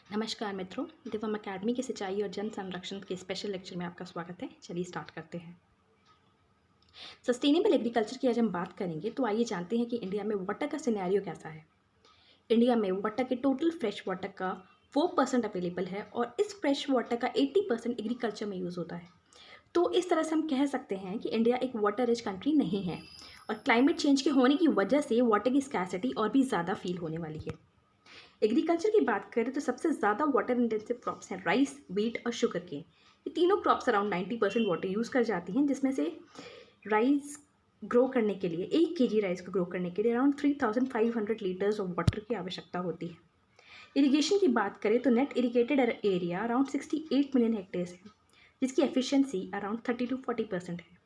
नमस्कार मित्रों, दिवम अकेडमी के सिंचाई और जन संरक्षण के स्पेशल लेक्चर में आपका स्वागत है। चलिए स्टार्ट करते हैं। सस्टेनेबल एग्रीकल्चर की आज हम बात करेंगे, तो आइए जानते हैं कि इंडिया में वाटर का सिनेरियो कैसा है। इंडिया में वाटर के टोटल फ्रेश वाटर का 4% अवेलेबल है और इस फ्रेश वाटर का 80% एग्रीकल्चर में यूज़ होता है। तो इस तरह से हम कह सकते हैं कि इंडिया एक वाटर रिच कंट्री नहीं है और क्लाइमेट चेंज के होने की वजह से वाटर की स्कैसिटी और भी ज़्यादा फील होने वाली है। एग्रीकल्चर की बात करें तो सबसे ज़्यादा वाटर इंटेंसिव क्रॉप्स हैं राइस, व्हीट और शुगर केन। ये तीनों क्रॉप्स अराउंड 90% वाटर यूज़ कर जाती हैं, जिसमें से राइस ग्रो करने के लिए 1 kg राइस को ग्रो करने के लिए अराउंड 3500 लीटर्स ऑफ वाटर की आवश्यकता होती है। इरिगेशन की बात करें तो net irrigated area around 68 million hectares है, जिसकी एफिशिएंसी अराउंड 30 to 40% है।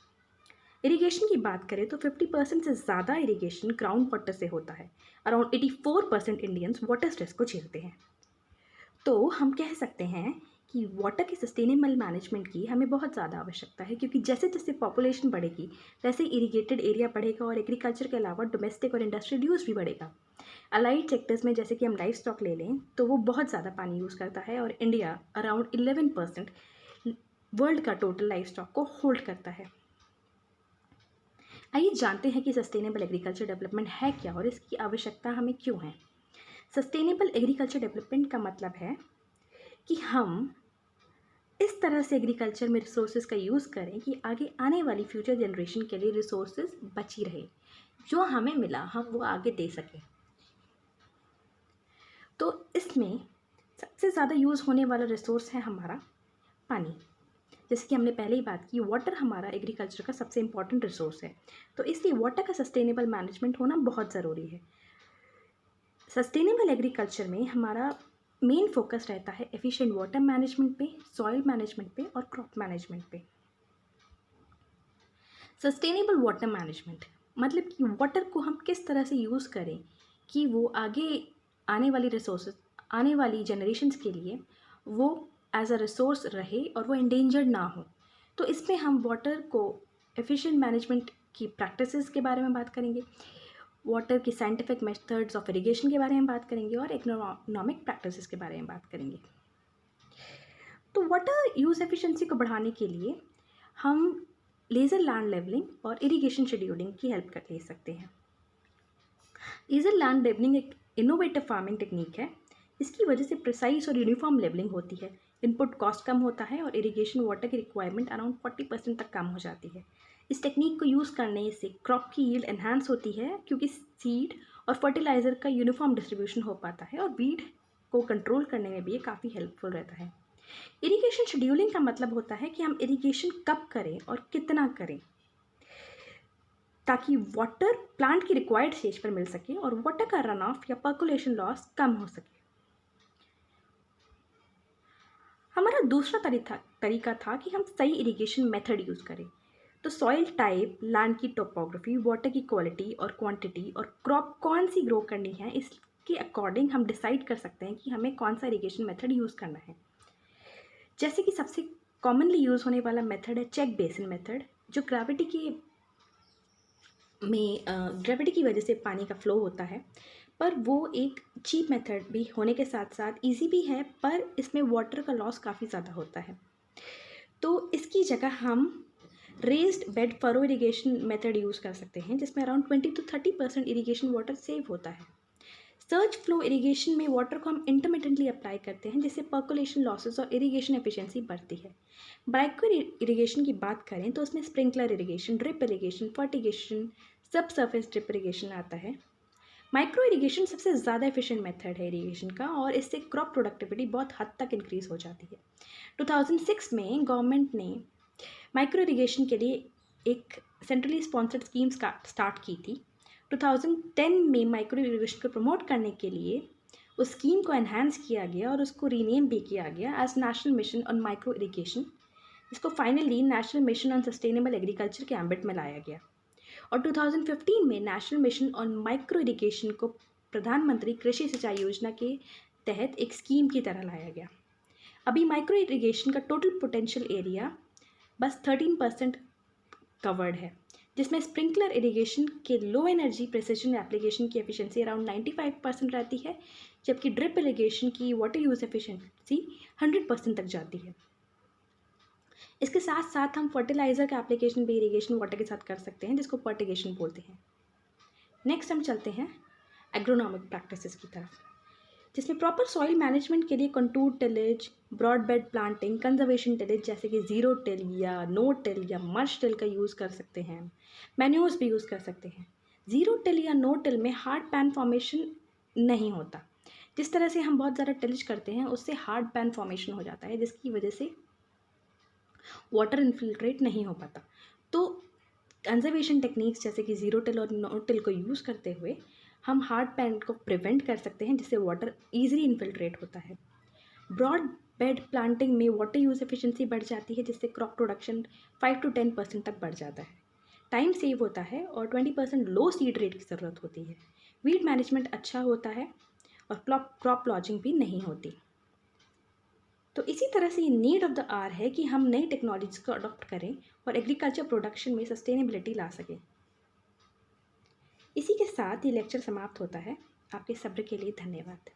इरिगेशन की बात करें तो 50% से ज़्यादा इरिगेशन ग्राउंड वाटर से होता है। अराउंड 84% इंडियंस वाटर स्ट्रेस को झेलते हैं। तो हम कह सकते हैं कि वाटर की सस्टेनेबल मैनेजमेंट की हमें बहुत ज़्यादा आवश्यकता है, क्योंकि जैसे जैसे पॉपुलेशन बढ़ेगी वैसे इरिगेटेड एरिया बढ़ेगा और एग्रीकल्चर के अलावा डोमेस्टिक और इंडस्ट्रियल यूज़ भी बढ़ेगा। अलाइड सेक्टर्स में जैसे कि हम लाइफ स्टॉक ले लें तो वो बहुत ज़्यादा पानी यूज़ करता है और इंडिया अराउंड 11% वर्ल्ड का टोटल लाइफ स्टॉक को होल्ड करता है। आइए जानते हैं कि सस्टेनेबल एग्रीकल्चर डेवलपमेंट है क्या और इसकी आवश्यकता हमें क्यों है। सस्टेनेबल एग्रीकल्चर डेवलपमेंट का मतलब है कि हम इस तरह से एग्रीकल्चर में रिसोर्सेज का यूज़ करें कि आगे आने वाली फ्यूचर जनरेशन के लिए रिसोर्सेज बची रहे, जो हमें मिला हम वो आगे दे सकें। तो इसमें सबसे ज़्यादा यूज़ होने वाला रिसोर्स है हमारा पानी। जैसे कि हमने पहले ही बात की, वाटर हमारा एग्रीकल्चर का सबसे इम्पॉर्टेंट रिसोर्स है, तो इसलिए वाटर का सस्टेनेबल मैनेजमेंट होना बहुत ज़रूरी है। सस्टेनेबल एग्रीकल्चर में हमारा मेन फोकस रहता है एफिशिएंट वाटर मैनेजमेंट पे, सॉइल मैनेजमेंट पे और क्रॉप मैनेजमेंट पे। सस्टेनेबल वाटर मैनेजमेंट मतलब कि वाटर को हम किस तरह से यूज़ करें कि वो आगे आने वाली रिसोर्सेज, आने वाली जनरेशन्स के लिए वो एज अ रिसोर्स रहे और वो इंडेंजर्ड ना हो। तो इसमें हम वाटर को एफिशिएंट मैनेजमेंट की प्रैक्टिसेस के बारे में बात करेंगे, वाटर की साइंटिफिक मेथड्स ऑफ इरिगेशन के बारे में बात करेंगे और इकोनॉमिक प्रैक्टिसेस के बारे में बात करेंगे। तो वाटर यूज़ एफिशिएंसी को बढ़ाने के लिए हम लेज़र लैंड लेवलिंग और इरिगेशन शेड्यूलिंग की हेल्प कर ले सकते हैं। लेज़र लैंड लेवलिंग एक इनोवेटिव फार्मिंग टेक्निक है। इसकी वजह से प्रिसाइज और यूनिफॉर्म लेवलिंग होती है, इनपुट कॉस्ट कम होता है और इरिगेशन वाटर की रिक्वायरमेंट अराउंड 40% तक कम हो जाती है। इस टेक्निक को यूज़ करने से क्रॉप की यील्ड एनहांस होती है, क्योंकि सीड और फर्टिलाइज़र का यूनिफॉर्म डिस्ट्रीब्यूशन हो पाता है और वीड को कंट्रोल करने में भी ये काफ़ी हेल्पफुल रहता है। इरिगेशन शेड्यूलिंग का मतलब होता है कि हम इरिगेशन कब करें और कितना करें, ताकि वाटर प्लांट की रिक्वायर्ड स्टेज पर मिल सके और वाटर का रन ऑफ या पर्कुलेशन लॉस कम हो सके। हमारा दूसरा तरीका था कि हम सही इरिगेशन मेथड यूज़ करें। तो सॉइल टाइप, लैंड की टोपोग्राफी, वाटर की क्वालिटी और क्वांटिटी और क्रॉप कौन सी ग्रो करनी है, इसके अकॉर्डिंग हम डिसाइड कर सकते हैं कि हमें कौन सा इरिगेशन मेथड यूज़ करना है। जैसे कि सबसे कॉमनली यूज़ होने वाला मेथड है चेक बेसिन मेथड, जो ग्रेविटी की वजह से पानी का फ्लो होता है, पर वो एक चीप मेथड भी होने के साथ साथ इजी भी है, पर इसमें वाटर का लॉस काफ़ी ज़्यादा होता है। तो इसकी जगह हम raised bed furrow irrigation method use कर सकते हैं, जिसमें around 20 to 30% irrigation water save होता है। सर्ज फ्लो इरिगेशन में वाटर को हम इंटरमिटेंटली अप्लाई करते हैं, जिससे पर्कुलेशन लॉसेस और इरिगेशन एफिशिएंसी बढ़ती है। माइक्रो इरिगेशन की बात करें तो उसमें sprinkler irrigation, drip irrigation, fertigation, सब सरफेस ड्रिप इरिगेशन आता है। माइक्रो इरिगेशन सबसे ज़्यादा एफिशिएंट मेथड है इरिगेशन का और इससे क्रॉप प्रोडक्टिविटी बहुत हद तक इंक्रीज़ हो जाती है। 2006 में गवर्नमेंट ने माइक्रो इरिगेशन के लिए एक सेंट्रली स्पॉन्सर्ड स्कीम स्टार्ट की थी। 2010 में माइक्रो इरिगेशन को प्रमोट करने के लिए उस स्कीम को एनहांस किया गया और उसको रीनेम भी किया गया as national mission on micro irrigation. इसको finally national mission on sustainable agriculture के एम्बिट में लाया गया और 2015 में national mission on micro irrigation को प्रधानमंत्री कृषि सिंचाई योजना के तहत एक स्कीम की तरह लाया गया। अभी माइक्रो इरिगेशन का टोटल पोटेंशियल एरिया बस 13% कवर्ड है, जिसमें स्प्रिंकलर इरिगेशन के लो एनर्जी प्रिसिशन एप्लीकेशन की एफिशिएंसी अराउंड 95% रहती है, जबकि ड्रिप इरिगेशन की वाटर यूज़ एफिशिएंसी 100% तक जाती है। इसके साथ साथ हम फर्टिलाइज़र का एप्लीकेशन भी इरिगेशन वाटर के साथ कर सकते हैं, जिसको फर्टिगेशन बोलते हैं। नेक्स्ट हम चलते हैं एग्रोनॉमिक प्रैक्टिसेस की तरफ, जिसमें प्रॉपर सॉइल मैनेजमेंट के लिए contour tillage, broad bed planting, conservation tillage जैसे कि ज़ीरो टिल या नो टिल या मर्श टिल का यूज़ कर सकते हैं। मैन्योर्स भी यूज़ कर सकते हैं। ज़ीरो टिल या नो टिल में हार्ड पैन फॉर्मेशन नहीं होता। जिस तरह से हम बहुत ज़्यादा टिलेज करते हैं उससे हार्ड पैन फॉर्मेशन हो जाता है, जिसकी वजह से वाटर इनफिल्ट्रेट नहीं हो पाता। तो कंजर्वेशन टेक्निक्स जैसे कि ज़ीरो टिल और नो टिल को यूज़ करते हुए हम हार्ड पैन को प्रिवेंट कर सकते हैं, जिससे वाटर ईजिली इनफिल्ट्रेट होता है। ब्रॉड बेड प्लांटिंग में वाटर यूज़ एफिशिएंसी बढ़ जाती है, जिससे क्रॉप प्रोडक्शन 5 to 10% तक बढ़ जाता है। टाइम सेव होता है और 20% लो सीड रेट की ज़रूरत होती है। वीड मैनेजमेंट अच्छा होता है और क्रॉप लॉजिंग भी नहीं होती। तो इसी तरह से ये नीड ऑफ द आवर है कि हम नई टेक्नोलॉजीज को अडॉप्ट करें और एग्रीकल्चर प्रोडक्शन में सस्टेनेबिलिटी ला सकें। इसी के साथ ये लेक्चर समाप्त होता है। आपके सब्र के लिए धन्यवाद।